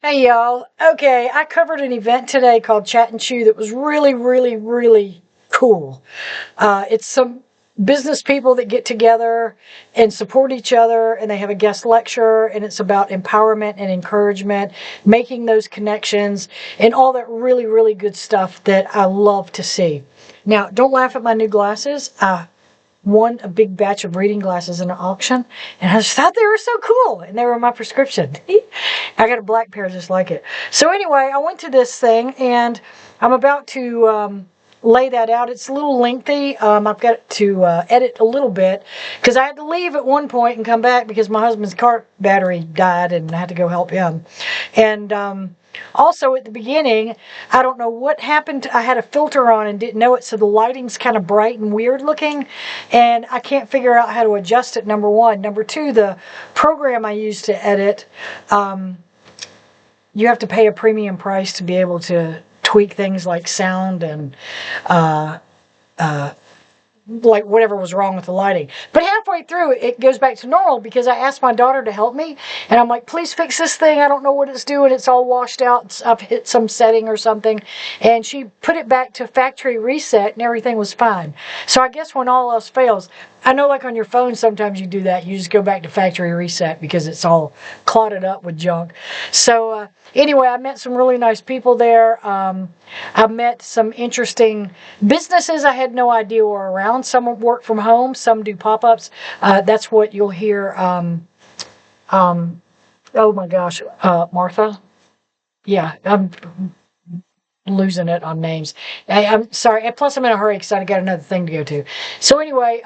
Hey y'all. Okay, I covered an event today called Chat and Chew that was really, really, really cool. It's some business people that get together and support each other, and they have a guest lecturer, and it's about empowerment and encouragement, making those connections, and all that really, really good stuff that I love to see. Now, don't laugh at my new glasses. I won a big batch of reading glasses in an auction, and I just thought they were so cool, and they were my prescription. I got a black pair just like it. So anyway, I went to this thing, and I'm about to lay that out. It's a little lengthy. I've got to edit a little bit because I had to leave at one point and come back because my husband's car battery died, and I had to go help him. And also at the beginning, I don't know what happened. I had a filter on and didn't know it, so the lighting's kind of bright and weird looking, and I can't figure out how to adjust it, number one. Number two, the program I use to edit, you have to pay a premium price to be able to tweak things like sound and uh, uh, like whatever was wrong with the lighting. But halfway through, it goes back to normal because I asked my daughter to help me, and I'm like, please fix this thing. I don't know what it's doing. It's all washed out. I've hit some setting or something. And she put it back to factory reset, and everything was fine. So I guess when all else fails, I know like on your phone sometimes you do that. You just go back to factory reset because it's all clotted up with junk. So anyway, I met some really nice people there. I met some interesting businesses I had no idea were around. Some work from home, some do pop-ups. That's what you'll hear. Oh my gosh, Martha. Yeah, I'm losing it on names. I'm sorry. And plus, I'm in a hurry because I got another thing to go to. So anyway,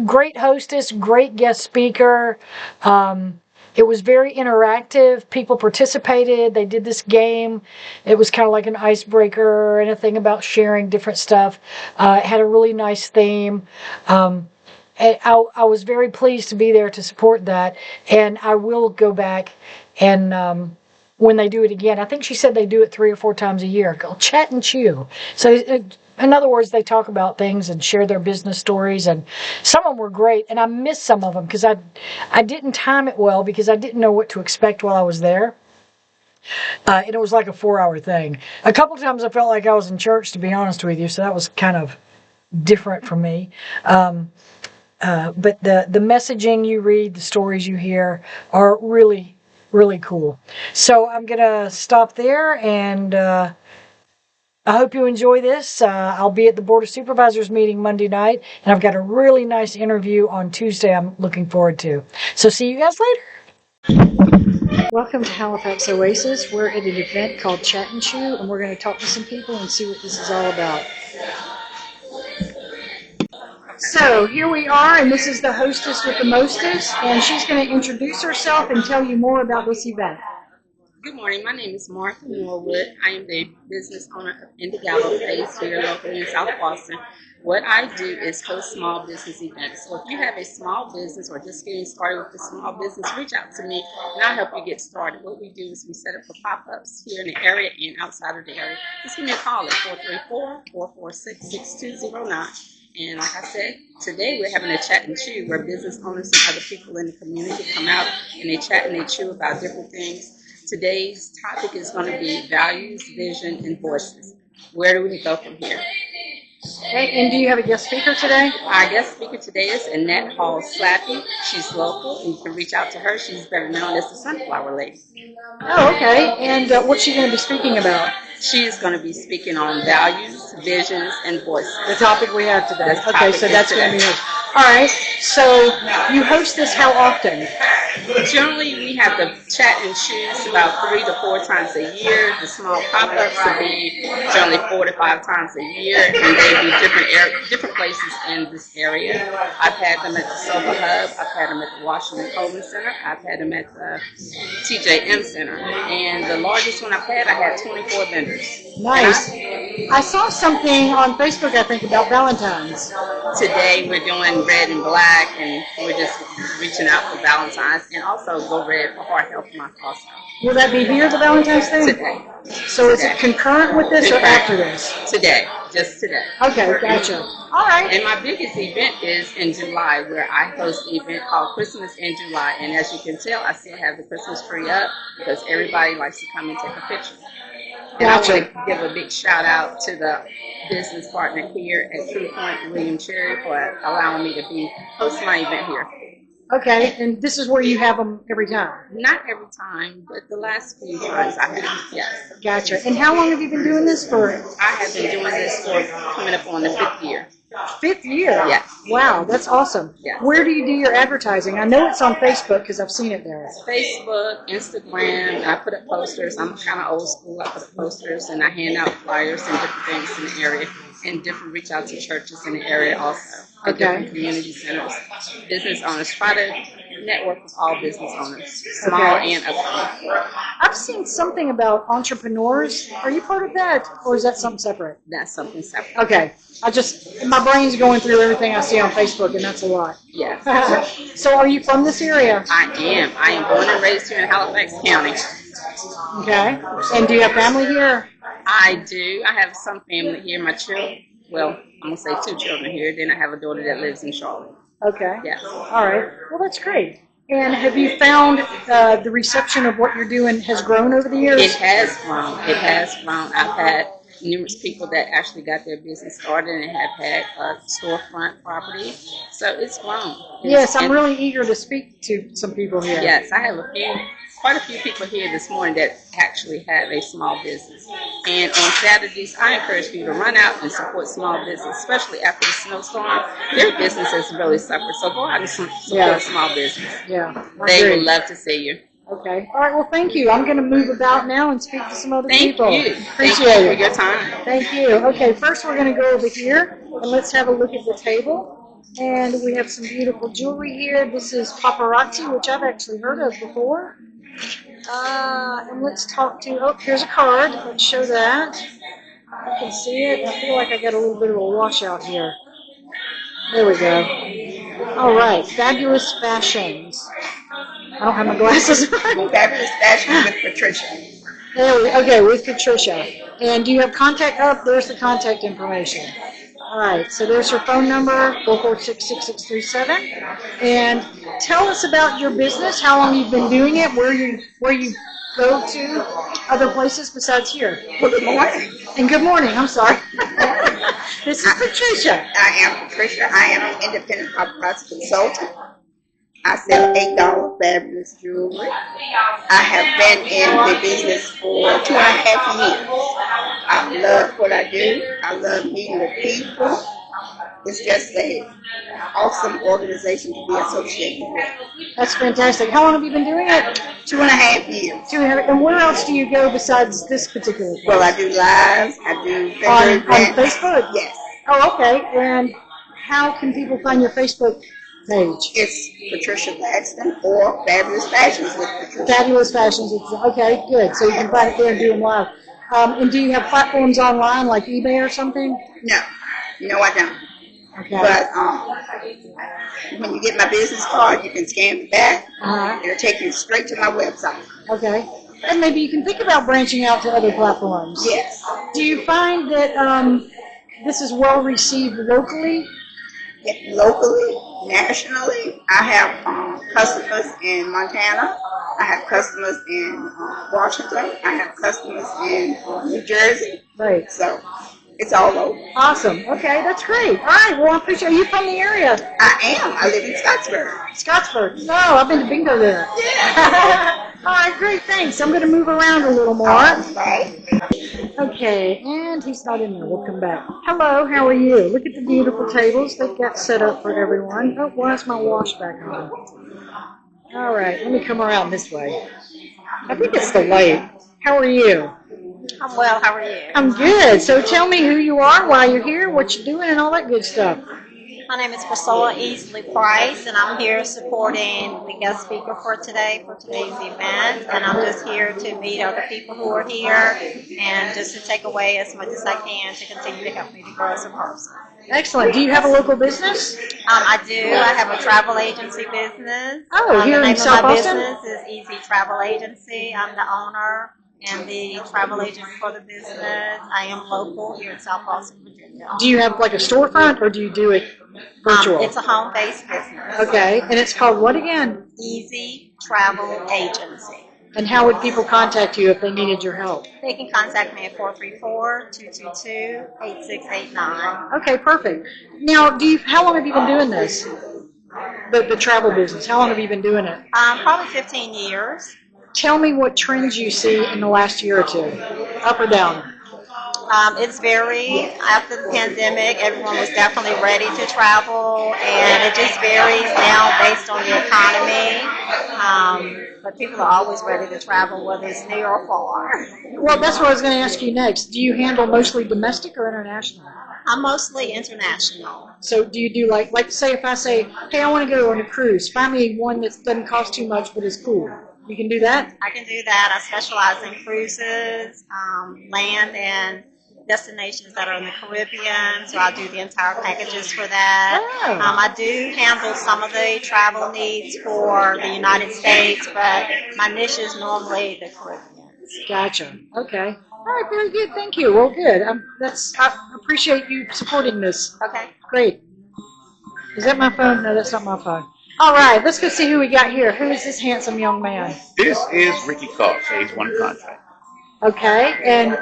great hostess, great guest speaker. It was very interactive. People participated. They did this game. It was kind of like an icebreaker and a thing about sharing different stuff. It had a really nice theme. I was very pleased to be there to support that, and I will go back and when they do it again. I think she said they do it 3 or 4 times a year, called Chat and Chew. So in other words, they talk about things and share their business stories, and some of them were great, and I missed some of them because I didn't time it well because I didn't know what to expect while I was there. And it was like a 4-hour thing. A couple times I felt like I was in church, to be honest with you, so that was kind of different for me. But the messaging you read, the stories you hear are really, really cool. So I'm going to stop there, and I hope you enjoy this. I'll be at the Board of Supervisors meeting Monday night, and I've got a really nice interview on Tuesday I'm looking forward to. So see you guys later. Welcome to Halifax Oasis. We're at an event called Chat and Chew, and we're going to talk to some people and see what this is all about. So here we are, and this is the hostess with the mostest, and she's going to introduce herself and tell you more about this event. Good morning. My name is Martha Norwood. I am the business owner of Indigallo Place here locally in South Boston. What I do is host small business events. So if you have a small business or just getting started with a small business, reach out to me and I'll help you get started. What we do is we set up for pop-ups here in the area and outside of the area. Just give me a call at 434-446-6209. And like I said, today we're having a chat and chew where business owners and other people in the community come out and they chat and they chew about different things. Today's topic is going to be values, vision, and voices. Where do we go from here? Okay, and do you have a guest speaker today? Our guest speaker today is Annette Hall Slappy. She's local, and you can reach out to her. She's better known as the Sunflower Lady. Oh, okay. And what's she going to be speaking about? She is going to be speaking on values, visions, and voices. The topic we have today. Okay, so that's going to be hers. All right. So you host this how often? Generally, we have the chat and choose about 3 to 4 times a year. The small pop-ups will be generally 4 to 5 times a year, and they be different places in this area. I've had them at the Sober Hub. I've had them at the Washington Coleman Center. I've had them at the TJM Center. And the largest one I had 24 vendors. Nice. I saw something on Facebook, I think, about Valentine's. Today we're doing red and black, and we're just reaching out for Valentine's, and also Go Red for Heart Health Month also. Will that be here, the Valentine's thing? Today. So is it concurrent with this or after this? Today. just today. Okay, gotcha. All right. And my biggest event is in July, where I host an event called Christmas in July. And as you can tell, I still have the Christmas tree up because everybody likes to come and take a picture. And I want to give a big shout out to the business partner here at True Point, William Cherry, for allowing me to host my event here. Okay, and this is where you have them every time? Not every time, but the last few times I have, yes. Gotcha. And how long have you been doing this for? I have been doing this for coming up on the 5th year. 5th year? Yes. Wow, that's awesome. Yes. Where do you do your advertising? I know it's on Facebook because I've seen it there. Facebook, Instagram, I put up posters. I'm kind of old school. I put up posters and I hand out flyers and different things in the area, and reach out to churches in the area also. And different community centers, business owners. Try to network with all business owners, small and upcoming. I've seen something about entrepreneurs. Are you part of that, or is that something separate? That's something separate. Okay. My brain's going through everything I see on Facebook, and that's a lot. Yes. So are you from this area? I am. I am born and raised here in Halifax County. Okay. And do you have family here? I do. I have some family here. My children. Well, I'm going to say 2 children here. Then I have a daughter that lives in Charlotte. Okay. Yes. All right. Well, that's great. And have you found the reception of what you're doing has grown over the years? It has grown. It has grown. I've had numerous people that actually got their business started and have had a storefront property. So it's grown. Yes, I'm really eager to speak to some people here. Yes, I have quite a few people here this morning that actually have a small business. And on Saturdays, I encourage people to run out and support small business, especially after the snowstorm. Their business has really suffered, so go out and support small business. Yeah, they would love to see you. Okay. All right, well, thank you. I'm going to move about now and speak to some other people. Thank you. Appreciate Thank you it. for your time. Thank you. Okay, first we're going to go over here, and let's have a look at the table. And we have some beautiful jewelry here. This is paparazzi, which I've actually heard of before. And let's talk to, here's a card. Let's show that. I can see it. I feel like I got a little bit of a washout here. There we go. All right, Fabulous Fashions. I don't have my glasses on. Fabulous Fashions with Patricia. Okay, with Patricia. And do you have contact? There's the contact information. All right, so there's her phone number, 446-6637. And tell us about your business, how long you've been doing it, where you go to other places besides here. Well, good morning. And good morning, I'm sorry. This is Patricia. I am Patricia. I am an independent paparazzi consultant. I sell $8 fabulous jewelry. I have been in the business for 2.5 years. I love what I do. I love meeting with people. It's just an awesome organization to be associated with. That's fantastic. How long have you been doing it? 2.5 years. And where else do you go besides this particular place? Well, I do lives. I do on Facebook? Yes. Oh, okay. And how can people find your Facebook page? It's Patricia Gladstone or Fabulous Fashions with Patricia. Fabulous Fashions. Okay, good. So you can find it there and do them live. And do you have platforms online like eBay or something? No, I don't. Okay. But when you get my business card, you can scan the back. It'll take you straight to my website. Okay. And maybe you can think about branching out to other platforms. Yes. Do you find that this is well received locally? Locally, nationally, I have customers in Montana. I have customers in Washington. I have customers in New Jersey. Right. So it's all over. Awesome. Okay, that's great. All right. Well, I appreciate. Are you from the area? I am. I live in Scottsburg. Scottsburg. No, I've been to bingo there. Yeah. All right, great. Thanks. I'm going to move around a little more. Right. Okay, and he's not in there. We'll come back. Hello, how are you? Look at the beautiful tables they've got set up for everyone. Oh, why is my wash back on? All right, let me come around this way. I think it's the light. How are you? I'm well. How are you? I'm good. So tell me who you are, why you're here, what you're doing, and all that good stuff. My name is Priscilla Easley Price, and I'm here supporting the guest speaker for today's event. And I'm just here to meet other people who are here and just to take away as much as I can to continue to help me to grow as a person. Excellent. Do you have a local business? I do. I have a travel agency business. Oh, here in South Boston? Boston? The name of my business is Easy Travel Agency. I'm the owner. and the travel agent for the business. I am local here in South Boston, Virginia. Do you have like a storefront, or do you do it virtual? It's a home-based business. Okay, and it's called what again? Easy Travel Agency. And how would people contact you if they needed your help? They can contact me at 434-222-8689. Okay, perfect. Now, how long have you been doing this? The travel business. How long have you been doing it? Probably 15 years. Tell me what trends you see in the last year or two, up or down. It's very, after the pandemic, everyone was definitely ready to travel, and it just varies now based on the economy. But people are always ready to travel, whether it's near or far. Well, that's what I was going to ask you next. Do you handle mostly domestic or international? I'm mostly international. So do you do like say if I say, hey, I want to go on a cruise, find me one that doesn't cost too much but is cool. You can do that? I can do that. I specialize in cruises, land and destinations that are in the Caribbean, so I do the entire packages for that. Oh. I do handle some of the travel needs for the United States, but my niche is normally the Caribbean. Gotcha. Okay. All right, very good. Thank you. Well, good. I appreciate you supporting this. Okay. Great. Is that my phone? No, that's not my phone. All right, let's go see who we got here. Who is this handsome young man? This is Ricky Carr, Phase 1 contract. Okay, and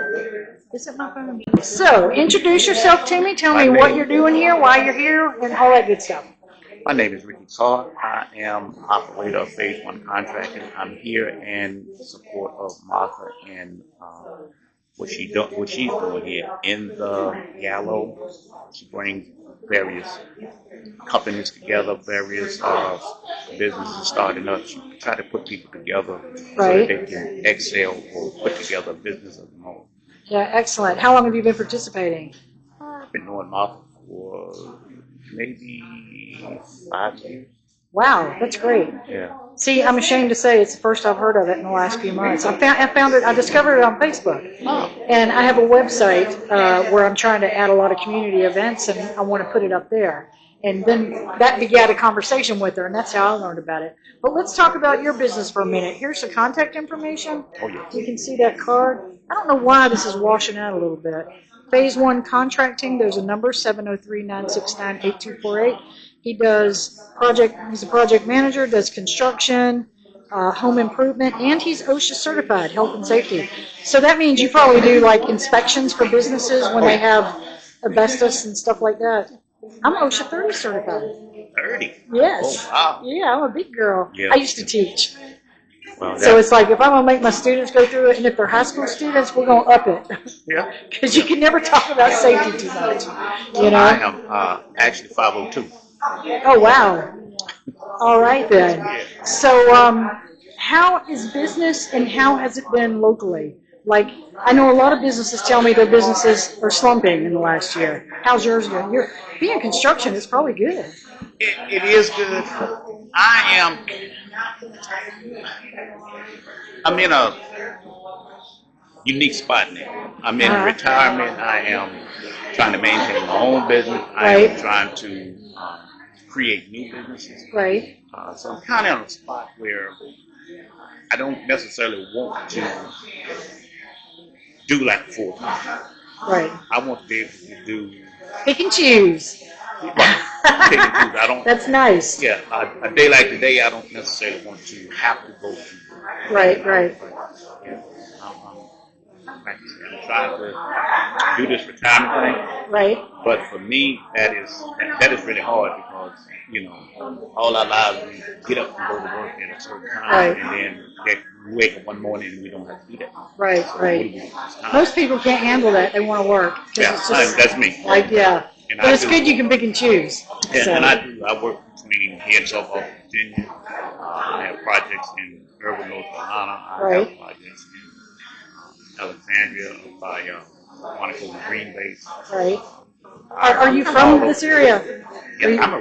is it my phone? So, introduce yourself to me. Tell me what you're doing here, why you're here, and all that good stuff. My name is Ricky Carr. I am operator of Phase 1 contracting. I'm here in support of Martha and what she's doing here in the Gallo. She brings various companies together, various businesses starting up. She try to put people together so that they can excel or put together a business of their own. Yeah, excellent. How long have you been participating? I've been knowing Martha for maybe 5 years. Wow, that's great. Yeah. See, I'm ashamed to say it's the first I've heard of it in the last few months. I found it. I discovered it on Facebook, and I have a website where I'm trying to add a lot of community events, and I want to put it up there. And then that begat a conversation with her, and that's how I learned about it. But let's talk about your business for a minute. Here's the contact information. Oh, yes. You can see that card. I don't know why this is washing out a little bit. Phase 1 contracting, there's a number, 703-969-8248. He's a project manager, does construction, home improvement, and he's OSHA certified, health and safety. So that means you probably do like inspections for businesses when they have asbestos and stuff like that. I'm OSHA 30 certified. 30? Yes. Oh, wow. Yeah, I'm a big girl. Yeah. I used to teach. Well, So it's like if I'm going to make my students go through it, and if they're high school students, we're going to up it. yeah. Because you can never talk about safety too much. You know? I am actually 502. Oh, wow. All right, then. So how is business and how has it been locally? Like, I know a lot of businesses tell me their businesses are slumping in the last year. How's yours doing? Being construction is probably good. It is good. I'm in a unique spot now. I'm in retirement. I am trying to maintain my own business. I am trying to create new businesses. Right. So I'm kind of in a spot where I don't necessarily want to do like full time. Right. I want to be able to do pick and choose. pick and choose. I don't. That's nice. Yeah, a day like today, I don't necessarily want to have to go to. Right. Yeah, I'm trying to do this retirement thing. Right. But for me, that is really hard because all our lives we get up and go to work at a certain time, and then we wake up one morning and we don't have to do that. Right. So Most people can't handle that. They want to work. Yeah, it's just, that's me. Like And but it's good you can pick and choose. Yeah, so. and I do. I work between here and South Virginia. I have projects in urban North Carolina. I have projects in Alexandria by Monaco and Green Bay. Right. Are you from this area? Yeah, I'm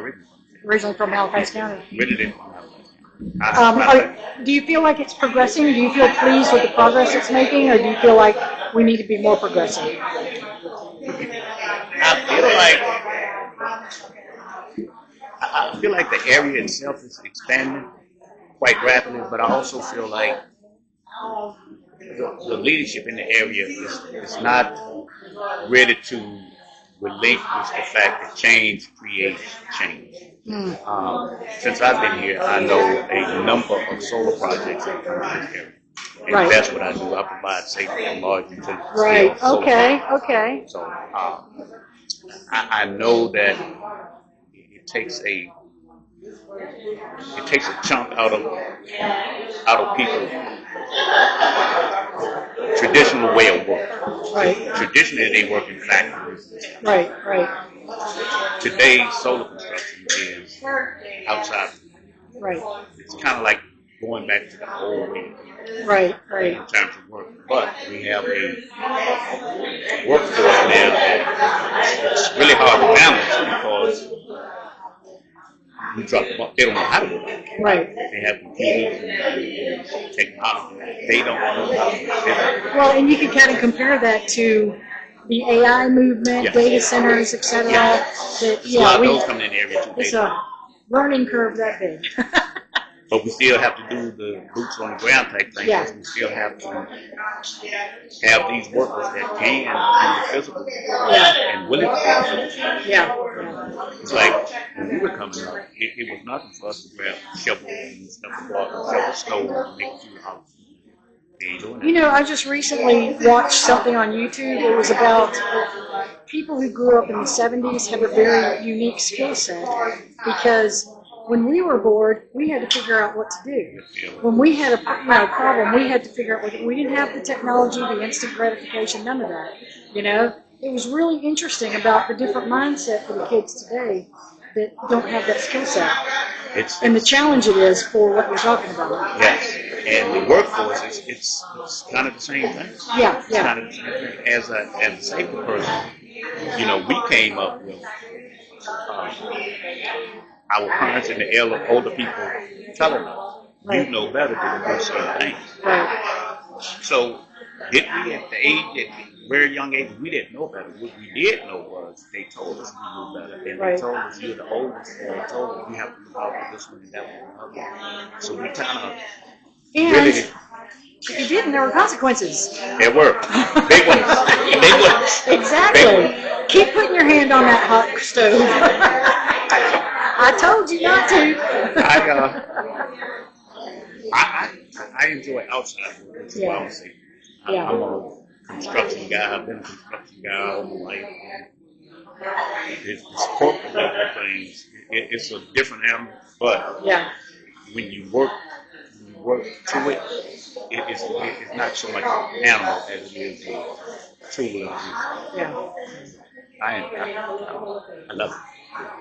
originally from Halifax County. Originally from Halifax County. Do you feel like it's progressing? Do you feel pleased with the progress it's making, or do you feel like we need to be more progressive? I feel like the area itself is expanding quite rapidly, but I also feel like the leadership in the area is not ready to relinquish the fact that change creates change. Since I've been here, I know a number of solar projects that come in this area. And Right. that's what I do. I provide safety and large utility Right. scale solar Okay. projects. Okay. So I know that it takes a chunk out of people's traditional way of work. Right. Traditionally, they work in factories. Right. Right. Today, solar construction is outside. Right. It's kind of like going back to the old way Right. Right. in terms of work. But we have a workforce now that it's really hard to balance because you drop them up. They don't know how to do it. Right. They have computers and technology. They don't know how to do it. Well, and you can kind of compare that to the AI movement, Yes. data centers, etc. Yeah. That, There's a lot of those coming in the area too. It's a learning curve that big. But we still have to do the boots on the ground type thing. Yeah. We still have to have these workers that can do the physical and willing to do the physical. Yeah. It's like when we were coming up, it was nothing for us to grab shovels and stuff and go out and shovel snow and make it through the house. They ain't doing that. You know, I just recently watched something on YouTube. It was about people who grew up in the 70s have a very unique skill set because when we were bored, we had to figure out what to do. When we had a problem, we had to figure out we didn't have the technology, the instant gratification, none of that. You know, it was really interesting about the different mindset for the kids today that don't have that skill set. And the challenge it is for what you're talking about. Yes, and the workforce it's kind of the same thing. Yeah, It's yeah. kind of the same thing. As a disabled person, you know, we came up with our parents and the older people telling us, Right. you know better than to do certain things. Right. So did we at the age, at a very young age, we didn't know better. What we did know was they told us we knew better. And Right. they told us you're the oldest, and they told us you have to look out for this one and that one and the other. So we kind of And really, if you didn't, there were consequences. there were big ones. Big ones. Exactly. Keep putting your hand on that hot stove. I told you not to. I enjoy outside work. That's what I would say. Yeah. I'm a construction guy. I've been a construction guy all my life. It's corporate level things. It's a different animal, but Yeah. when you work to it, it's not so much an animal as it is a tool. Yeah. I love it.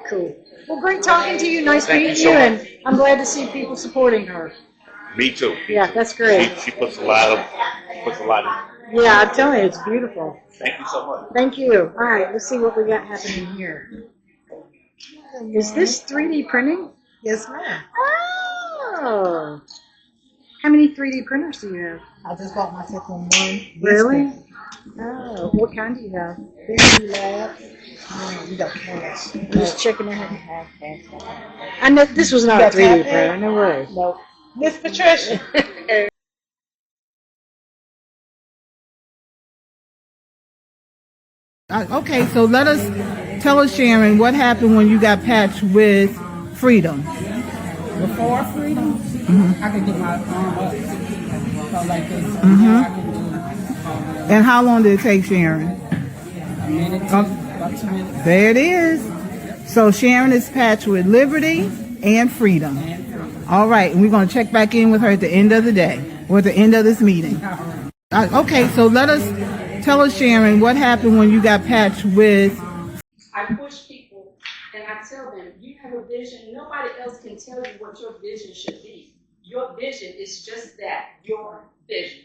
Cool. Well, great talking to you. Nice Thank you meeting so you, much. and I'm glad to see people supporting her. Me too. Yeah, that's great. She puts a lot in. Yeah, I'm telling you, it's beautiful. Thank you so much. Thank you. All right, let's see what we got happening here. Is this 3D printing? Yes, ma'am. Oh. How many 3D printers do you have? I just bought myself one. Really? Oh, what kind do you have? 3D lab. You got cash. I'm just checking in. I know this was not a 3D printer. No way. Nope. Miss Patricia. Okay, so tell us, Sharon, what happened when you got patched with Freedom? Before freedom, I could get my arm up. So like this. I could do And how long did it take, Sharon? a minute, about 2 minutes. There it is. So Sharon is patched with Liberty and Freedom. All right, and we're going to check back in with her at the end of the day, or at the end of this meeting. Okay, so tell us, Sharon, what happened when you got patched with... I push people and I tell them, you have a vision. Nobody else can tell you what your vision should be. Your vision is just that, your vision.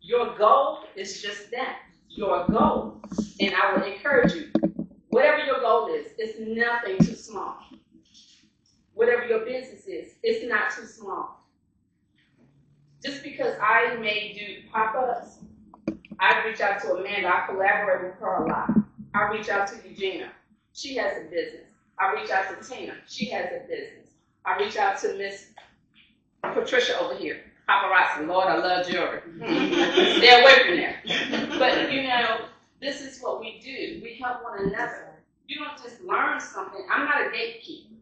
Your goal is just that, your goal. And I will encourage you, whatever your goal is, it's nothing too small. Whatever your business is, it's not too small. Just because I may do pop-ups, I reach out to Amanda, I collaborate with her a lot. I reach out to Eugenia, she has a business. I reach out to Tina, she has a business. I reach out to Miss Patricia over here. Paparazzi, Lord, I love jewelry. Stay away from that. But you know, this is what we do. We help one another. You don't just learn something. I'm not a gatekeeper.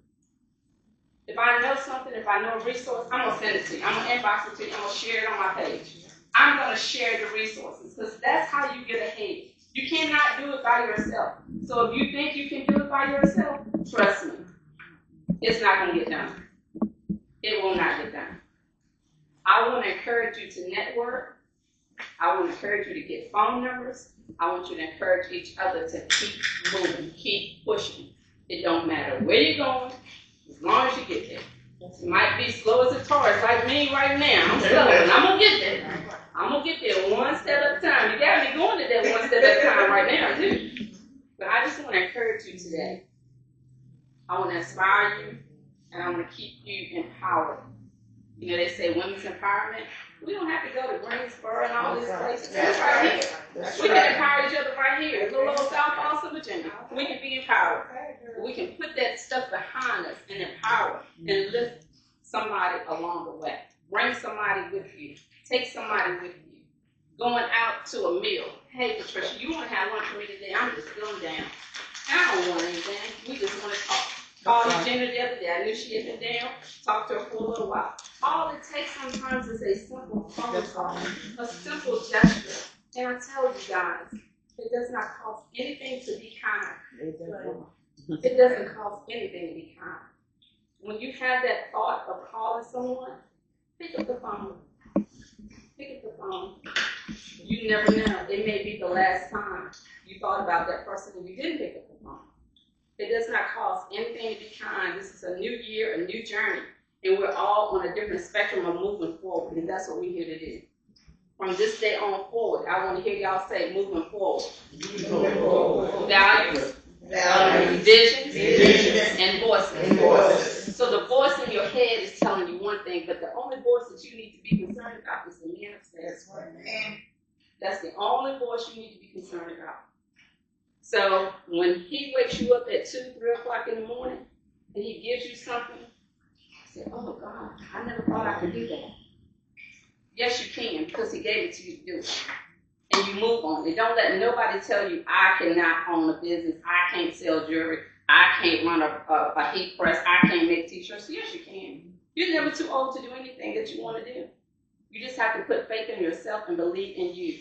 If I know something, if I know a resource, I'm gonna send it to you. I'm gonna inbox it to you. I'm gonna share it on my page. I'm gonna share the resources because that's how you get ahead. You cannot do it by yourself. So if you think you can do it by yourself, trust me, it's not gonna get done. It will not get done. I want to encourage you to network. I want to encourage you to get phone numbers. I want you to encourage each other to keep moving, keep pushing. It don't matter where you're going, as long as you get there. You might be slow as a Taurus, like me right now. I'm slow, and I'm going to get there. I'm going to get there one step at a time. You got me going to that one step at a time right now, too. But I just want to encourage you today. I want to inspire you, and I want to keep you empowered. You know, they say women's empowerment. We don't have to go to Greensboro and all these places. That's right here. We can empower each other right here. Little old South Boston, Virginia. We can be empowered. We can put that stuff behind us and empower and lift somebody along the way. Bring somebody with you. Take somebody with you. Going out to a meal. Hey, Patricia, you want to have lunch with me today? I'm just going down. I don't want anything. We just want to talk. Called Jenna the other day. I knew she had been down. Talked to her for a little while. All it takes sometimes is a simple phone call, a simple gesture. And I tell you guys, it does not cost anything to be kind. It doesn't cost anything to be kind. When you have that thought of calling someone, pick up the phone. Pick up the phone. You never know. It may be the last time you thought about that person and you didn't pick up the phone. It does not cost anything to be kind. This is a new year, a new journey, and we're all on a different spectrum of moving forward, and that's what we're here to do. From this day on forward, I want to hear y'all say moving forward. Values, visions, and voices. So the voice in your head is telling you one thing, but the only voice that you need to be concerned about is the man upstairs. That's the only voice you need to be concerned about. So when he wakes you up at 2, 3 o'clock in the morning, and he gives you something, I say, oh God, I never thought I could do that. Yes, you can, because he gave it to you to do it. And you move on. And don't let nobody tell you, I cannot own a business, I can't sell jewelry, I can't run a heat press, I can't make t-shirts. Yes, you can. You're never too old to do anything that you want to do. You just have to put faith in yourself and believe in you.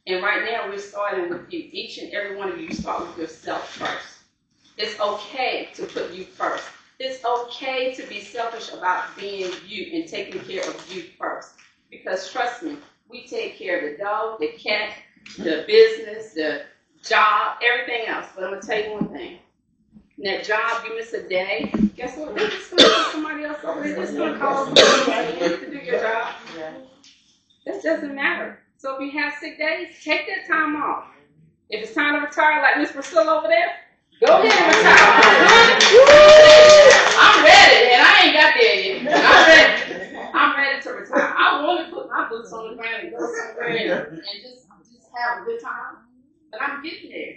And right now, we're starting with you. Each and every one of you start with yourself first. It's okay to put you first. It's okay to be selfish about being you and taking care of you first. Because trust me, we take care of the dog, the cat, the business, the job, everything else. But I'm going to tell you one thing. In that job, you miss a day, guess what? They're just going to put somebody else over there. They're just going to call somebody to do your job. That doesn't matter. So if you have sick days, take that time off. If it's time to retire, like Miss Priscilla over there, go ahead and retire. I'm ready, and I ain't got there yet. I'm ready. I'm ready to retire. I want to put my boots on the ground and go somewhere and just have a good time. But I'm getting there.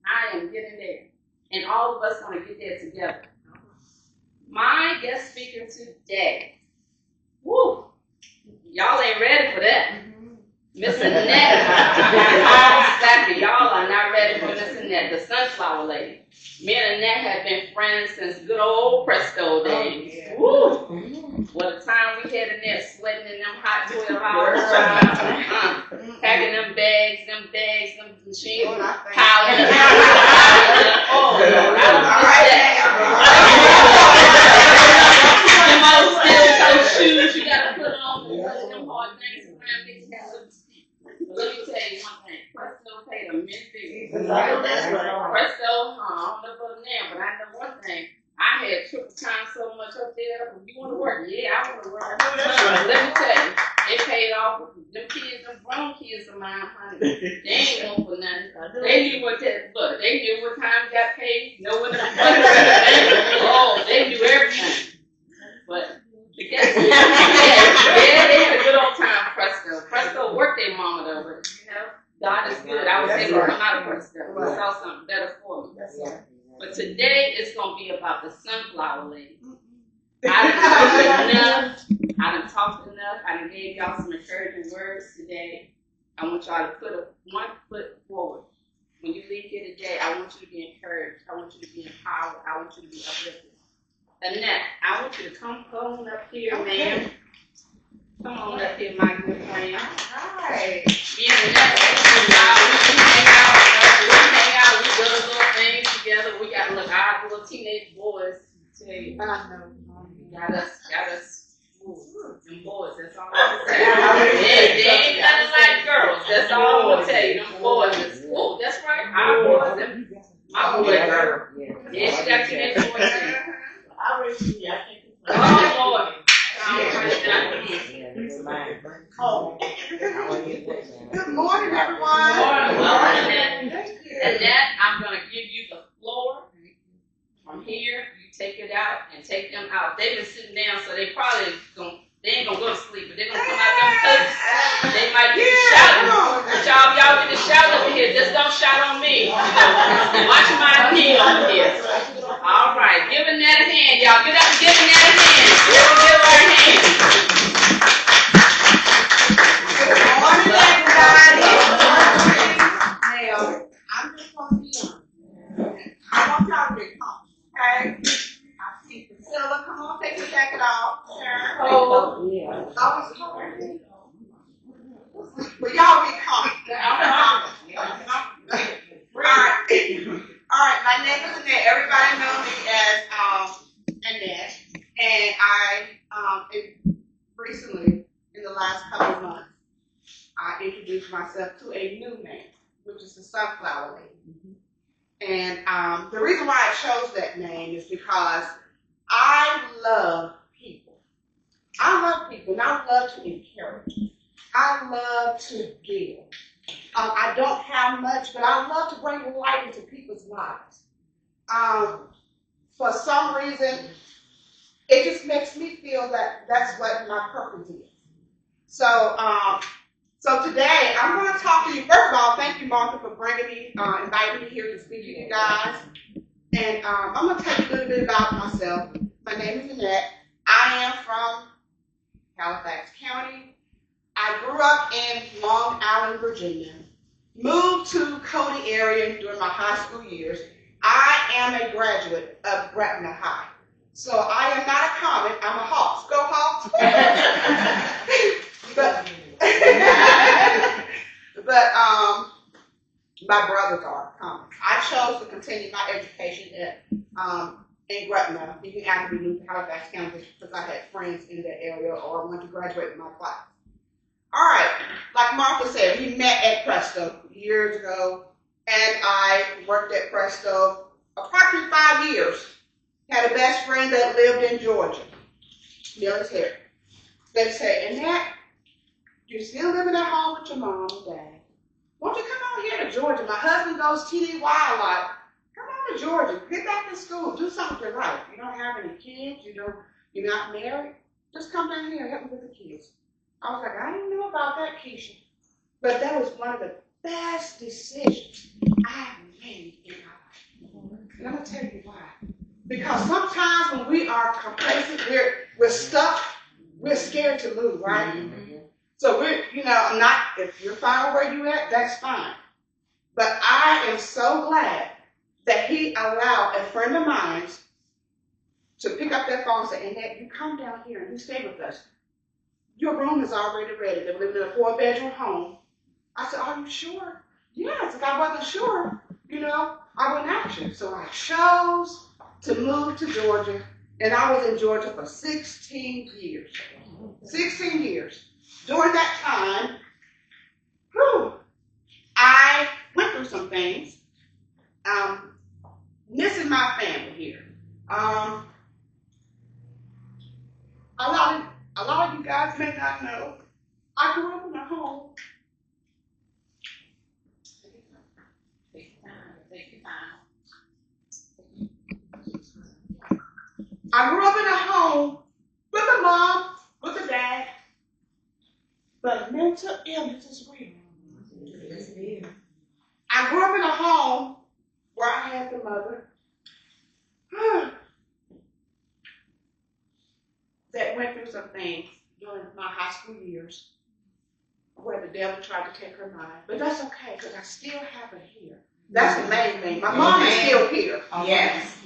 I am getting there. And all of us want to get there together. My guest speaker today, woo, y'all ain't ready for that. Miss Annette. Exactly. Y'all are not ready for Miss Annette, the sunflower lady. Me and Annette have been friends since good old Presto days. Woo! What a time we had in there sweating in them hot 12 hours, packing them bags, them machines, piling them. Oh, I don't miss that. Them old steel-toe shoes you got to put on, them hard things around these cats. Let me tell you one thing. Presto paid a mint fee. Presto, I don't know about now, but I know one thing. I had triple time so much up there. You want to work? Yeah, I want to work. Let me tell you, it paid off. Them kids, them grown kids of mine, honey, they ain't going for nothing. They knew what that, look, they knew what time got paid, know when they knew everything. But the guess they had a good old time, Presto. Presto worked their mama though, but you know, God is good. I was able to come out of Presto. I saw something better for me. But today it's going to be about the sunflower lady. I done talked enough. I done gave y'all some encouraging words today. I want y'all to put one foot forward. When you leave here today, I want you to be encouraged. I want you to be empowered. I want you to be uplifted. Annette, I want you to come on up here, ma'am. Come on up here, my good friend. Hi. Me and Annette, we do little things together. We got our little teenage boys. Tell you, got us. Ooh, them boys, that's all I can say. They ain't nothing like girls. That's all I'm gonna tell you. Them boys is, oh, that's right. Our boys, them, my boy girl. Yeah, she got teenage boys too. Oh, Lord. Good morning, everyone. Good morning. And then I'm going to give you the floor. From here, you take it out and take them out. They've been sitting down, so they probably ain't gonna go to sleep, but they're gonna come out them places. They might get to shouting. But y'all get to shout over here. Just don't shout on me. Watch my knee over here. All right, give Annette a hand, y'all. Get up and give Annette a hand. Give her a hand. Good morning, everybody. Now, I'm just going to be honest. I want y'all to be comfortable, okay? I see Priscilla. Come on, take your jacket off. Oh, yeah. I was hungry. But y'all be comfortable. All right, my name is Annette. Everybody knows me as Annette. And I recently, in the last couple of months, I introduced myself to a new name, which is the Sunflower Lady. And the reason why I chose that name is because I love people. I love people, and I love to encourage. I love to give. I don't have much, but I love to bring light into people's lives. For some reason, it just makes me feel that that's what my purpose is. So today, I'm going to talk to you. First of all, thank you, Martha, for bringing me, inviting me here to speak to you guys. And I'm going to tell you a little bit about myself. My name is Annette. I am from Halifax County. I grew up in Long Island, Virginia. Moved to Cody area during my high school years. I am a graduate of Gretna High. So I am not a comet, I'm a Hawks. Go Hawks! but my brothers are comets. I chose to continue my education in Gretna, even after we moved to Halifax County, because I had friends in that area or wanted to graduate in my class. All right, like Martha said, we met at Presto years ago, and I worked at Presto approximately 5 years. Had a best friend that lived in Georgia, military. They said, Annette, you're still living at home with your mom and dad. Won't you come on here to Georgia? My husband goes TDY a lot. Come on to Georgia. Get back to school. Do something with your life. You don't have any kids. You're not married. Just come down here and help me with the kids. I was like, I didn't know about that, Keisha. But that was one of the best decisions I have made in my life. And I'm going to tell you why. Because sometimes when we are complacent, we're stuck, we're scared to move, right? Mm-hmm. So I'm not, if you're fine where you at, that's fine. But I am so glad that he allowed a friend of mine to pick up that phone and say, Annette, you come down here and you stay with us. Your room is already ready. They were living in a 4-bedroom home. I said, are you sure? Yes, if I wasn't sure, I wouldn't ask you. So I chose to move to Georgia, and I was in Georgia for 16 years. 16 years. During that time, I went through some things. Missing my family here. A lot of you guys may not know, I grew up in a home. I grew up in a home with a mom, with a dad, but mental illness is real. I grew up in a home where I had the mother. that went through some things during my high school years where the devil tried to take her mind. But that's okay, because I still have her here. That's the main thing. My mom is still here. Yes.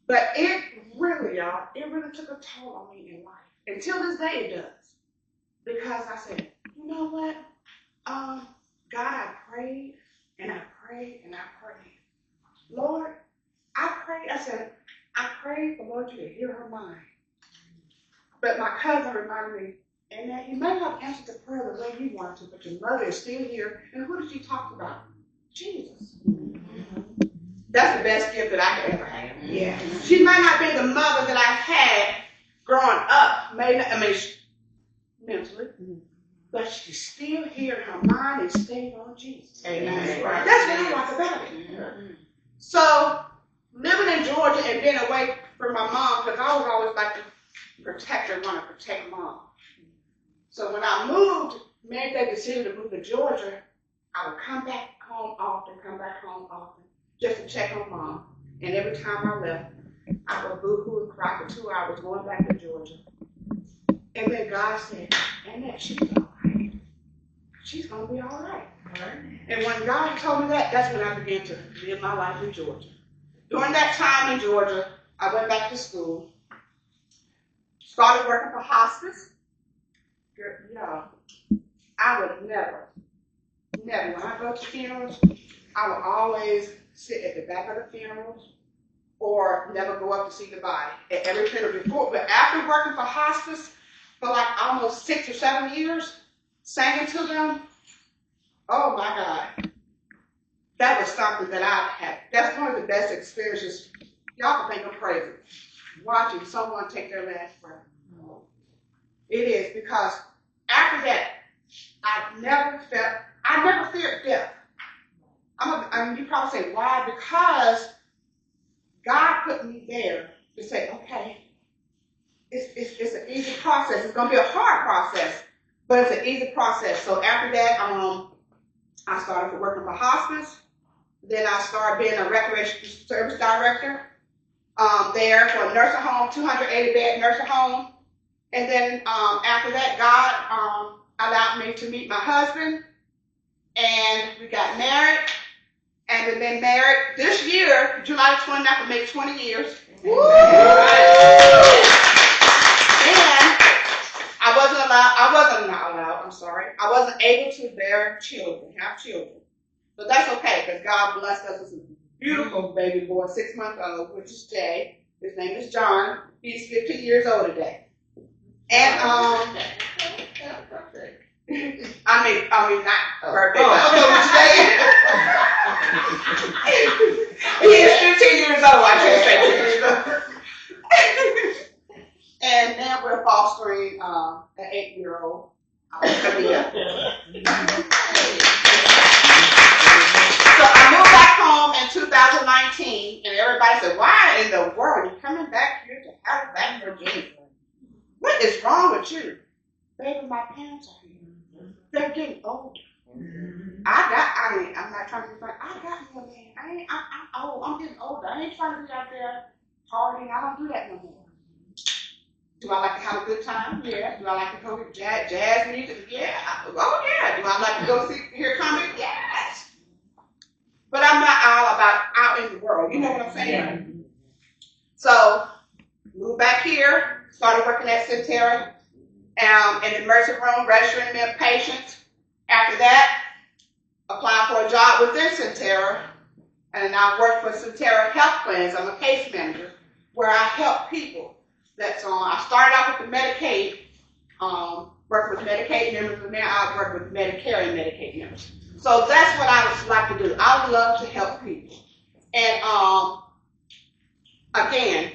But it really, y'all, it really took a toll on me in life. Until this day it does. Because I said, you know what? God, I prayed, and I prayed, and I prayed. Lord, I prayed. I said, I prayed for Lord you to hear her mind. But my cousin reminded me, and that you may not answer the prayer the way you want to, but your mother is still here. And who did she talk about? Jesus. That's the best gift that I could ever have. Yeah. She might not be the mother that I had growing up, mentally, but she's still here. Her mind is stayed on Jesus. Amen. That's what I like about it. So, living in Georgia and being away from my mom, because I was always like to protect her, want to protect mom. So when I made that decision to move to Georgia, I would come back home often, just to check on mom. And every time I left, I would boo-hoo and cry for 2 hours going back to Georgia. And then God said, Annette, she's all right. She's going to be all right. And when God told me that, that's when I began to live my life in Georgia. During that time in Georgia, I went back to school, started working for hospice. Y'all, I would never, when I go to funerals, I would always sit at the back of the funerals or never go up to see the body at every funeral before. But after working for hospice for like almost 6 or 7 years, singing to them, oh my God, that was something that I had. That's one of the best experiences. Y'all can think I'm crazy, watching someone take their last breath. It is, because after that, I never feared death. You probably say, why? Because God put me there to say, okay, it's an easy process. It's going to be a hard process, but it's an easy process. So after that, I started working for hospice. Then I started being a recreation service director there for a nursing home, 280-bed nursing home. And then after that, God allowed me to meet my husband, and we got married. And we've been married this year, July 29th, will make 20 years. Woo! And I wasn't able to have children. But that's okay, because God blessed us with a beautiful baby boy, 6 months old, which is Jay. His name is John. He's 15 years old today. And I mean not birthday. He is 15 years old. I should say. And now we're fostering an 8-year-old. So I moved back home in 2019, and everybody said, "Why in the world are you coming back here to Halifax, Virginia? What is wrong with you?" Baby, my parents are here. They're getting older. I'm not trying to be funny. I got me a man. I'm old. I'm getting older. I ain't trying to be out there partying. I don't do that no more. Do I like to have a good time? Yeah. Do I like to go to jazz music? Yeah. Oh, yeah. Do I like to go hear comedy? Yes. But I'm not all about out in the world. You know what I'm saying? So, moved back here, started working at Centera in the emergency room, registering their patients. After that, applied for a job within Centera, and I work for Centera Health Plans. I'm a case manager where I help people. I started off with the Medicaid, worked with Medicaid members, and now I work with Medicare and Medicaid members. So that's what I would like to do. I love to help people. And again,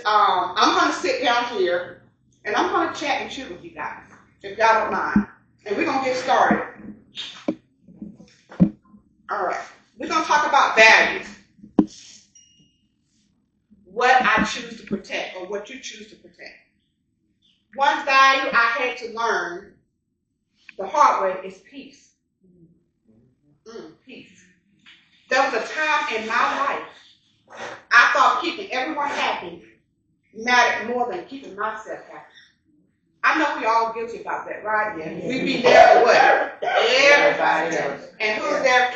I'm going to sit down here and I'm going to chat and shoot with you guys, if y'all don't mind. And we're going to get started. All right. We're going to talk about values. What I choose to protect, or what you choose to protect. One value I had to learn the hard way is peace. Peace. There was a time in my life I thought keeping everyone happy mattered more than keeping myself happy. I know we all guilty about that, right? Yeah. We be there for what? Everybody else. And who's there?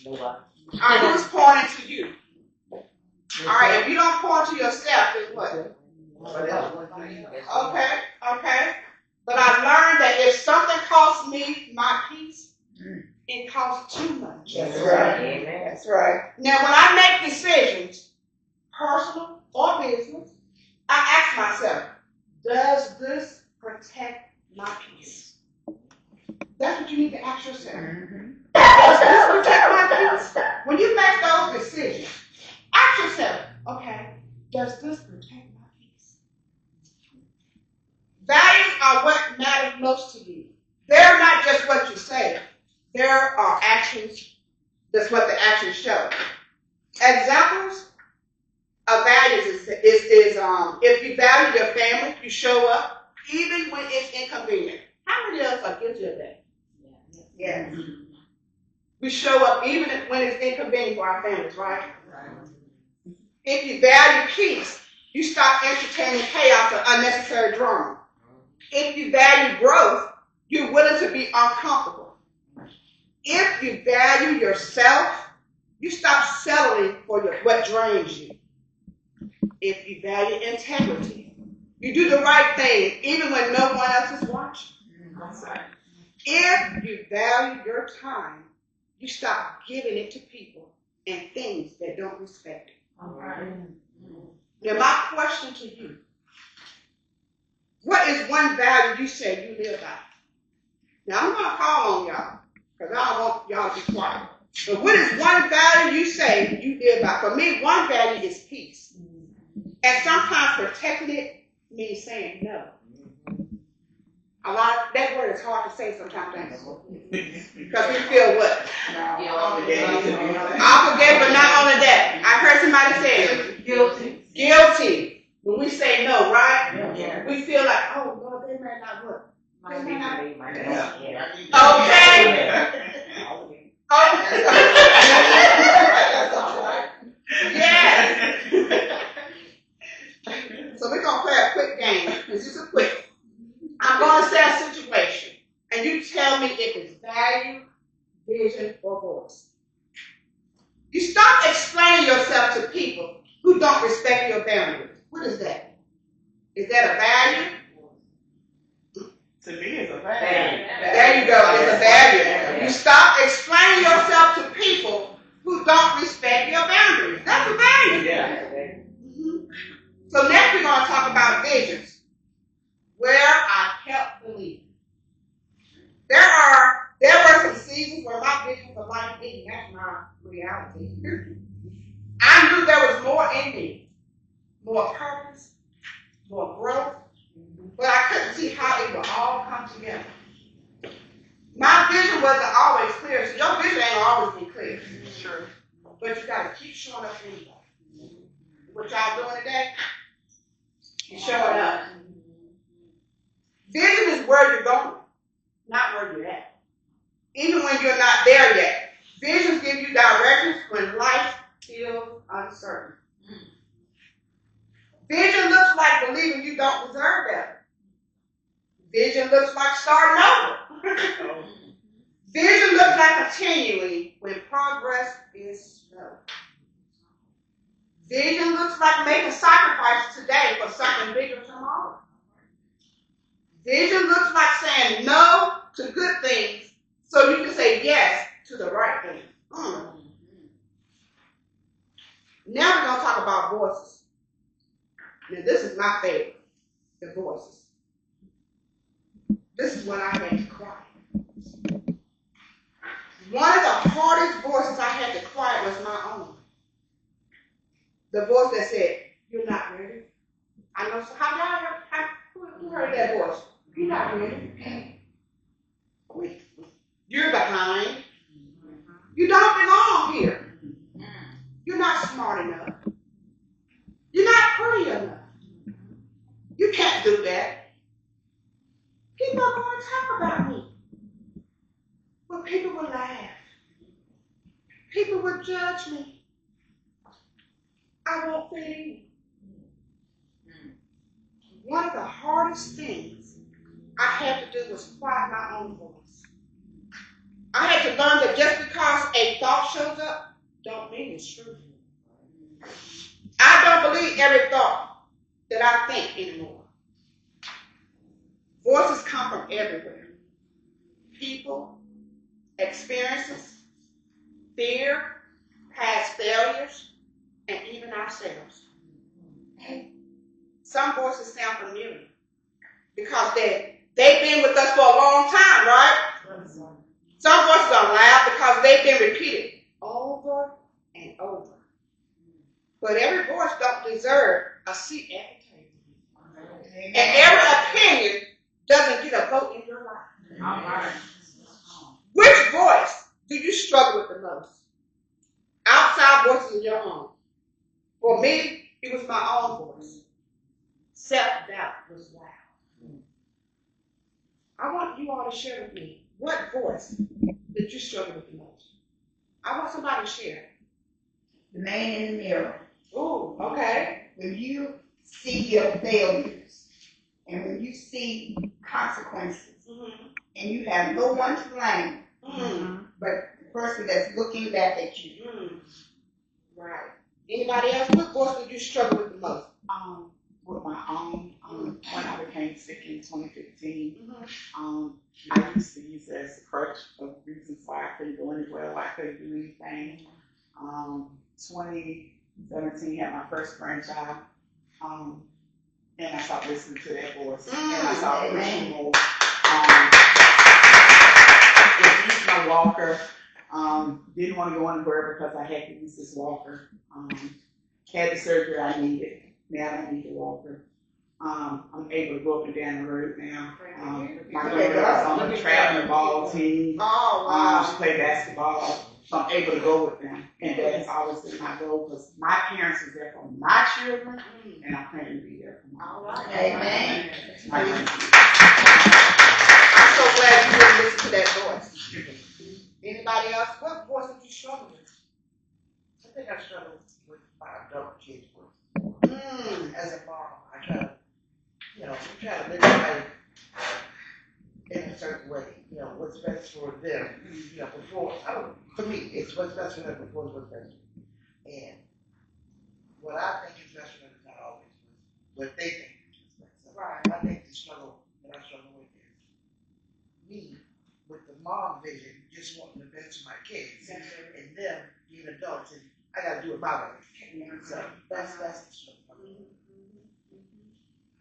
Nobody. All right, who's pointing to you? All right, if you don't point to yourself, then what? Okay. But I learned that if something costs me my peace, it costs too much. That's right. That's right. Now, when I make decisions, personal or business, I ask myself, does this protect my peace? That's what you need to ask yourself. Does this protect my peace? When you make those decisions, ask yourself, okay, does this protect my peace? Values are what matters most to you. They're not just what you say. There are actions. That's what the actions show. Examples of values is if you value your family, you show up even when it's inconvenient. How many of us are guilty of that? Yes. We show up even when it's inconvenient for our families, right? If you value peace, you stop entertaining chaos or unnecessary drama. If you value growth, you're willing to be uncomfortable. If you value yourself, you stop settling for what drains you. If you value integrity, you do the right thing even when no one else is watching. If you value your time, you stop giving it to people and things that don't respect it. Now, my question to you, what is one value you say you live by? Now, I'm going to call on y'all because I don't want y'all to be quiet. But what is one value you say you live by? For me, one value is peace. And sometimes protecting it means saying no. That word is hard to say sometimes. Because we feel what? Obligated, but not only that. I heard somebody say guilty. When we say no, right? Yeah. We feel like, oh, Lord, they may not work. They may not. Okay. Yes. So we're going to play a quick game. This is a quick. I'm going to say a situation, and you tell me if it's value, vision, or voice. You stop explaining yourself to people who don't respect your boundaries. What is that? Is that a value? To me, it's a value. There you go. It's a value. You stop explaining yourself to people who don't respect your boundaries. That's a value. So next we're going to talk about visions, where I kept believing. There were some seasons where my vision for life didn't match my reality. I knew there was more in me, more purpose, more growth, but I couldn't see how it would all come together. My vision wasn't always clear, so your vision ain't always be clear. Sure. But you got to keep showing up anyway. What y'all doing today? You're showing up. Vision is where you're going, not where you're at. Even when you're not there yet. Visions give you directions when life feels uncertain. Vision looks like believing you don't deserve better. Vision looks like starting over. Vision looks like continuing when progress is slow. Vision looks like making sacrifices today for something bigger tomorrow. Vision looks like saying no to good things so you can say yes to the right thing. Now we're going to talk about voices. Now this is my favorite, the voices. This is when I had to quiet. One of the hardest voices I had to quiet was my own. The voice that said, you're not ready. I know, so who heard that voice? You're not ready. You're behind. You don't belong here. You're not smart enough. You're not pretty enough. You can't do that. People are going to talk about me. But people will laugh. People will judge me. I won't fit in. one of the hardest things I had to do was quiet my own voice. I had to learn that just because a thought shows up, don't mean it's true. I don't believe every thought that I think anymore. Voices come from everywhere. People, experiences, fear, past failures, and even ourselves. Some voices sound familiar because they've been with us for a long time, right? Some voices are loud because they've been repeated over and over. But every voice don't deserve a seat at the table. And every opinion doesn't get a vote in your life. All right. Which voice do you struggle with the most? Outside voices of your own. For me, it was my own voice. Self-doubt was loud. I want you all to share with me, what voice did you struggle with the most? I want somebody to share. The man in the mirror. Ooh, okay. When you see your failures and when you see consequences and you have no one to blame but the person that's looking back at you. Right. Anybody else? What voice did you struggle with the most? With my own, when I became sick in 2015, I used to use it as a crutch of reasons why I couldn't go anywhere, why I couldn't do anything. 2017 had my first grandchild, and I stopped listening to that voice, and I started pushing more. Used my walker, didn't want to go anywhere because I had to use this walker. Had the surgery I needed. Now I don't need a walker. I'm able to go up and down the road now. My daughter is on the traveling ball team. She played basketball. So I'm able to go with them. And that has always been my goal because my parents was there for my children, and I plan to be there for my children. Amen. I'm so glad you didn't listen to that voice. Anybody else? What voice did you struggle with? I think I struggled with my adult kids' voice. As a mom, I try to, we try to live life in a certain way. What's best for them. For me, it's what's best for them before it's what's best for me. And what I think is best for them is not always what they think is best. Right. I think the struggle that I struggle with is me with the mom vision, just wanting the best for my kids, and them being adults, and I got to do it my way. So that's the struggle.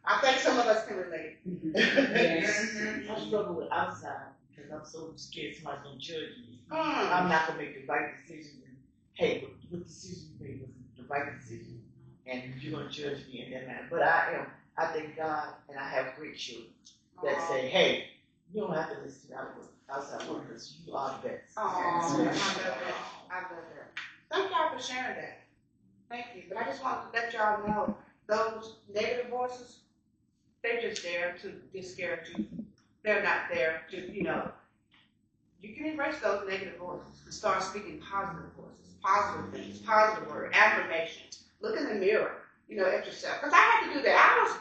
I think some of us can relate. Yes. I struggle with outside because I'm so scared somebody's going to judge me. I'm not going to make the right decision. And, hey, what decision you made was the right decision. And you're going to judge me in that manner. But I thank God, and I have great children that say, hey, you don't have to listen to outside workers. You are the best. I love that. Thank y'all for sharing that. Thank you. But I just wanted to let y'all know those negative voices, they're just there to discourage you. They're not there to, you can embrace those negative voices and start speaking positive voices, positive things, positive words, affirmations. Look in the mirror, at yourself. Because I had to do that.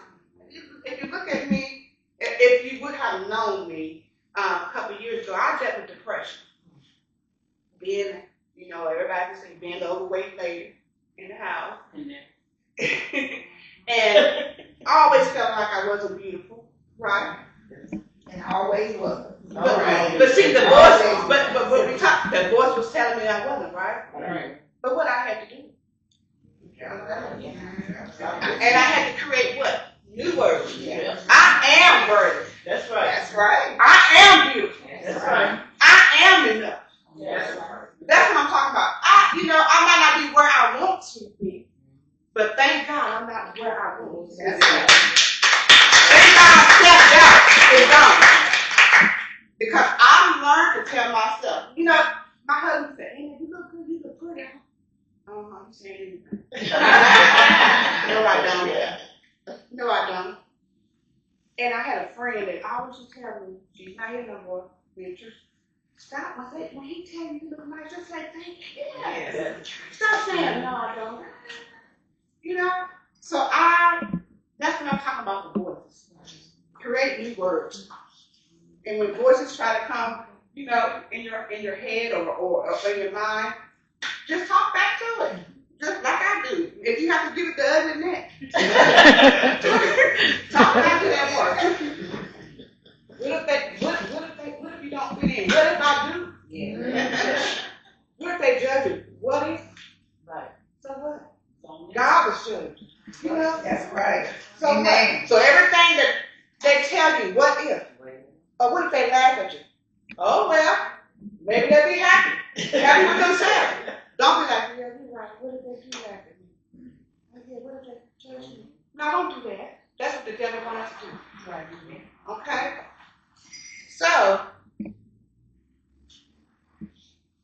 If you look at me, if you would have known me a couple of years ago, I dealt with depression. Being, everybody can say being the overweight lady in the house. And I always felt like I wasn't beautiful, right? And always was. But see, the voice, but when we talked, the voice was telling me I wasn't, right? Right. But what I had to do. And I had to create what? New words. Yes. I am worthy. That's right. That's right. I am beautiful. That's right. I am enough. That's right. That's what I'm talking about. I might not be where I want to be, but thank God I'm not where I want to be. Thank God I stepped out and gone. Because I learned to tell myself, my husband said, hey, you look good, you look pretty. I'm saying anything. No, I don't. No, I don't. And I had a friend that always used to tell me, she's not here no more, Beatrice. Stop when he tell you you look nice, just say thank you. Yes. Stop saying no, I don't. So that's what I'm talking about, the voice. create new words. And when voices try to come, you know, in your head or in your mind, just talk back to it. Just like I do. If you have to give it the ugly neck. Talk back to that word. What if you don't fit in? What if I do? Yeah. What if they judge you? What if? Right. So what? God was judged. You know? That's right. So what? So everything that they tell you, what if? Or what if they laugh at you? Oh well, maybe they'll be happy. Happy with themselves. Don't be like, yeah, you're right. What if they do laugh at me? Oh, yeah, what if they judge me? No, don't do that. That's what the devil wants to do. Right. Okay? So,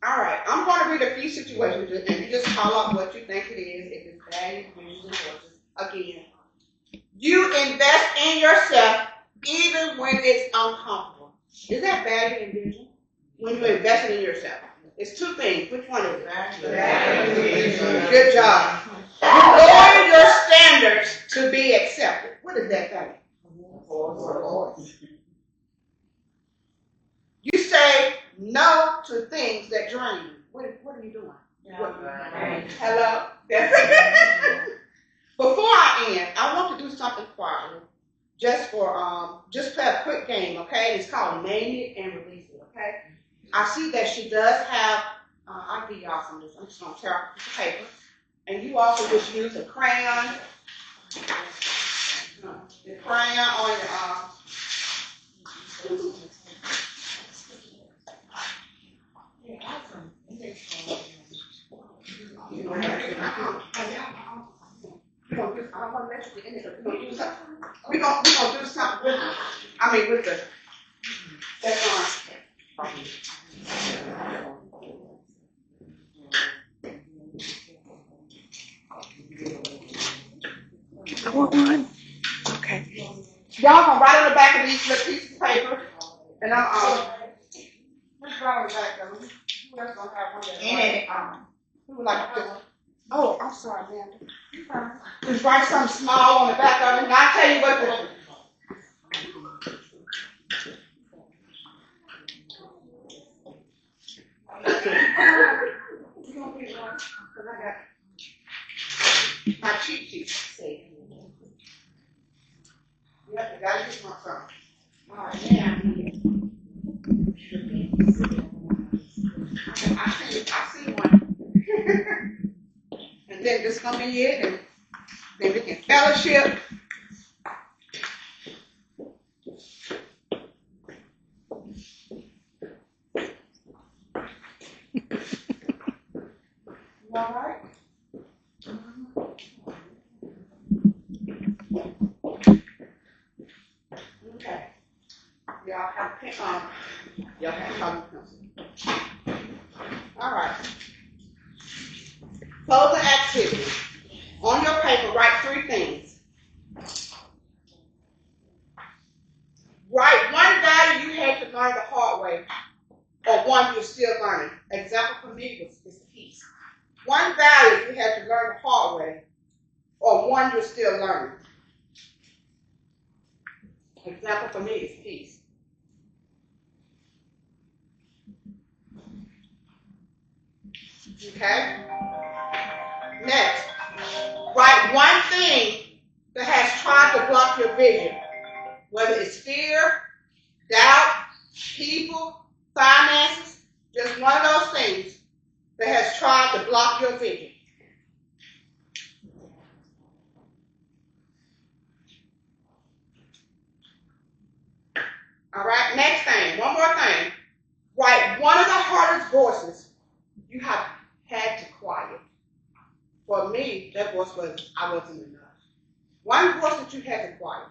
all right, I'm going to read a few situations, and you just call out what you think it is, if it's value, visions, and horses. Again, you invest in yourself even when it's uncomfortable. Is that value and vision? When you invest in yourself. It's two things. Which one is it? Value. Good job. You lower your standards to be accepted. What is that thing? You say no to things that drain you. What are you doing? Hello? Before I end, I want to do something quietly. Just play a quick game, okay? It's called Name It and Release It, okay? I see that she does have, I'll give y'all some of this. I'm just going to tear off a piece of paper. And you also just use a crayon. The crayon on your, we're gonna do something with it. I mean with the that's I want one. Okay. Y'all gonna write on the back of these little pieces of paper, and I'm who's writing on the back of them? Who else gonna have one? Who would like to do one? Oh, I'm sorry, man. Just write something small on the back of it, and I'll tell you what to do. My cheat sheet. Yep, you gotta use my phone. All right, now. I see one. And then this gonna be it, and then we can fellowship. You all right? Okay. Y'all have y'all have colored pencil. All right. Closing activity. On your paper, write 3 things. Write one value you had to learn the hard way, or one you're still learning. Example for me is peace. One value you had to learn the hard way, or one you're still learning. Example for me is peace. Okay? Next, write one thing that has tried to block your vision, whether it's fear, doubt, people, finances, just one of those things that has tried to block your vision. All right, next thing, one more thing. Write one of the hardest voices you have had to quiet. For me, that voice was, I wasn't enough. One voice that you had to quiet.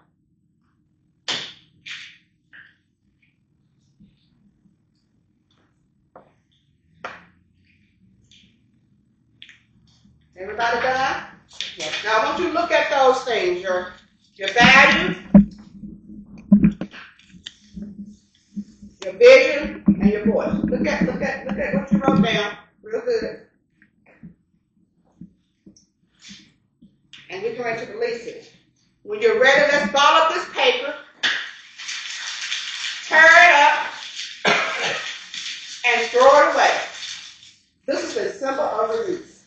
Everybody done? Yes. Now I want you to look at those things, your values, your vision, and your voice. Look at what you wrote down. Real good. And we're going to release it. When you're ready, let's ball up this paper tear it up, and throw it away. This is a symbol of release.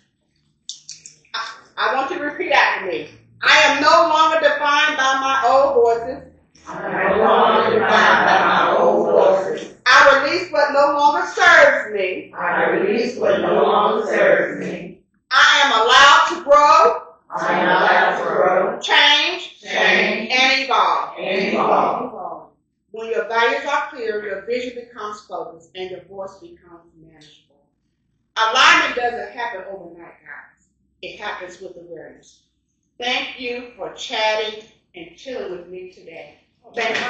I want you to repeat after me. I am no longer defined by my old voices. I am no longer defined by my old voices. I release what no longer serves me. I release what no longer serves me. I am allowed to grow. I am allowed to grow, Change. And evolve. and evolve. When your values are clear, your vision becomes focused and your voice becomes manageable. Alignment doesn't happen overnight, guys. It happens with awareness. Thank you for chatting and chilling with me today. Thank you.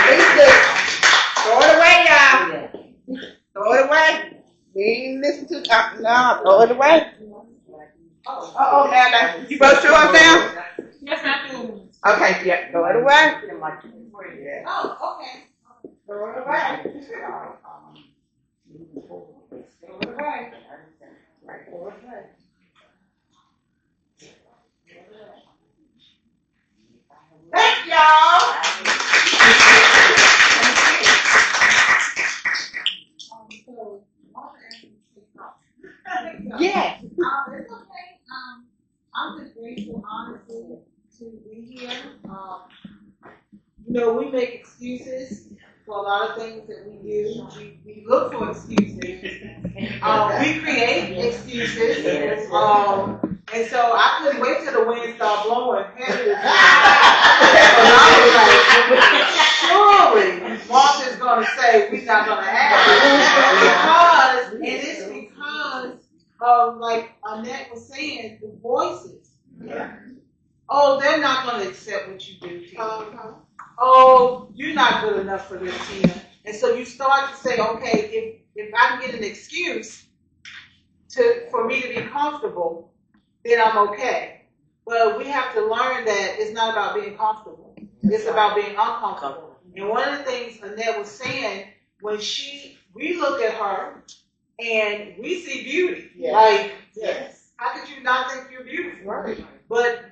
Release this. Throw it away, y'all. Throw it away. We ain't listen to no, throw it away. Now, you both threw it down? Yes, I do. Okay, yeah, throw it away. Oh, okay. Throw it away. Throw it away. Throw it away. Thank y'all. Yes. It's okay. I'm just grateful, honestly, to be here. We make excuses for a lot of things that we do. We look for excuses. We create excuses. And so I couldn't wait till the wind started blowing. Surely Martha's going to say we're not going to have it. It's because of, like Annette was saying, the voices. Yeah. Oh, they're not going to accept what you do, Tina. Oh, you're not good enough for this, Tina. And so you start to say, okay, if I can get an excuse for me to be comfortable, then I'm okay. But we have to learn that it's not about being comfortable. It's about being uncomfortable. And one of the things Annette was saying, when we look at her and we see beauty. Yes. Like, Yes. how could you not think you're beautiful? Right. But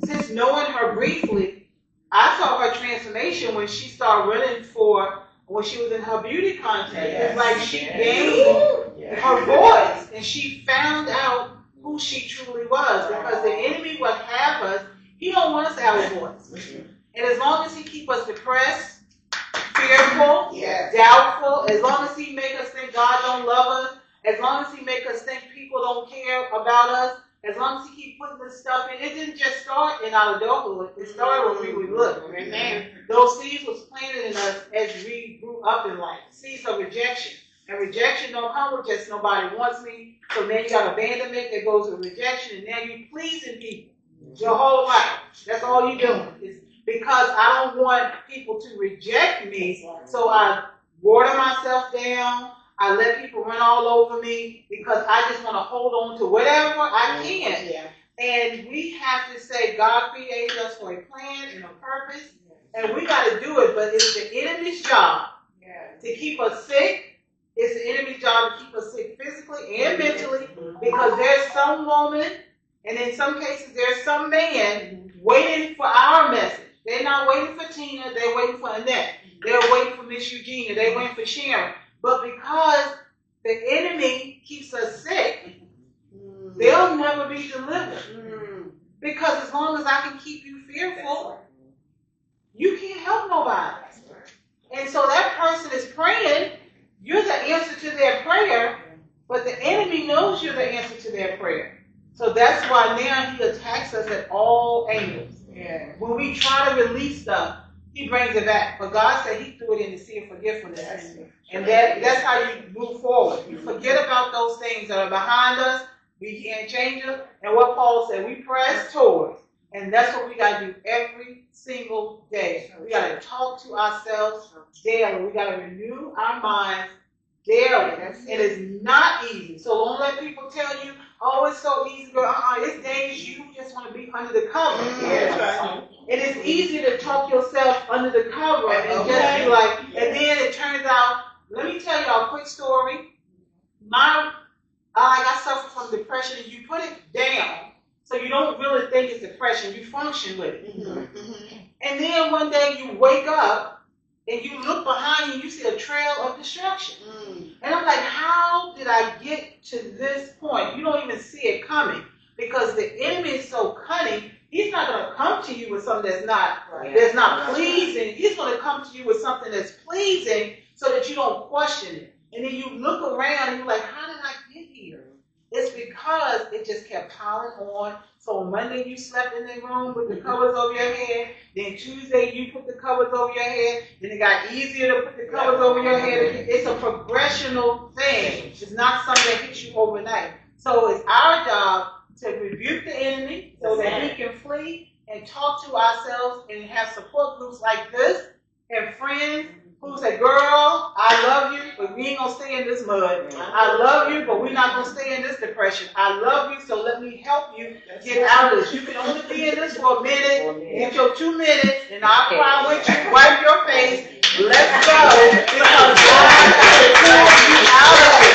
since knowing her briefly, I saw her transformation when she started running when she was in her beauty contest. Yes. It's like she gained her voice and she found out who she truly was, because the enemy would have us. He don't want us to have a voice. And as long as he keep us depressed, fearful, doubtful, as long as he make us think God don't love us, as long as he make us think people don't care about us, as long as he keep putting this stuff in, it didn't just start in our adulthood. It started when we were little. Amen. Those seeds was planted in us as we grew up in life. Seeds of rejection. And rejection don't come with just nobody wants me. So then you got abandonment that goes with rejection, and now you pleasing people your whole life. That's all you're doing. It's because I don't want people to reject me, so I water myself down. I let people run all over me because I just want to hold on to whatever I can. Yeah. And we have to say God created us for a plan and a purpose, and we got to do it. But it's the enemy's job to keep us sick. It's the enemy's job to keep us sick physically and mentally, because there's some woman, and in some cases there's some man waiting for our message. They're not waiting for Tina, they're waiting for Annette. They're waiting for Miss Eugenia, they're waiting for Sharon. But because the enemy keeps us sick, they'll never be delivered. Because as long as I can keep you fearful, you can't help nobody. And so that person is praying, you're the answer to their prayer, but the enemy knows you're the answer to their prayer. So that's why now he attacks us at all angles. Yeah. When we try to release stuff, he brings it back. But God said he threw it in the sea of forgetfulness. And that's how you move forward. You forget about those things that are behind us. We can't change them. And what Paul said, we press towards. And that's what we got to do every single day. We got to talk to ourselves daily. We got to renew our minds daily. And it's not easy. So don't let people tell you, oh, it's so easy, girl. It's dangerous. You just want to be under the cover. Right. And it's easy to talk yourself under the cover and just be like, and then it turns out, let me tell y'all a quick story. I suffer from depression, and you put it down. So you don't really think it's depression. You function with it. And then one day you wake up and you look behind you and you see a trail of destruction. And I'm like, how did I get to this point? You don't even see it coming because the enemy is so cunning. He's not going to come to you with something that's not pleasing. He's going to come to you with something that's pleasing so that you don't question it. And then you look around and you're like, how did I get here? It's because it just kept piling on. So on Monday you slept in the room with the covers over your head. Then Tuesday you put the covers over your head. Then it got easier to put the covers over your head. It's a progressional thing. It's not something that hits you overnight. So it's our job to rebuke the enemy so that we can flee and talk to ourselves and have support groups like this and friends who say, girl, I love you, but we ain't going to stay in this mud. I love you, but we're not going to stay in this depression. I love you, so let me help you get out of this. You can only be in this for a minute. Get your 2 minutes, and I'll cry with you, wipe your face. Let's go, because God has pulled you out of it.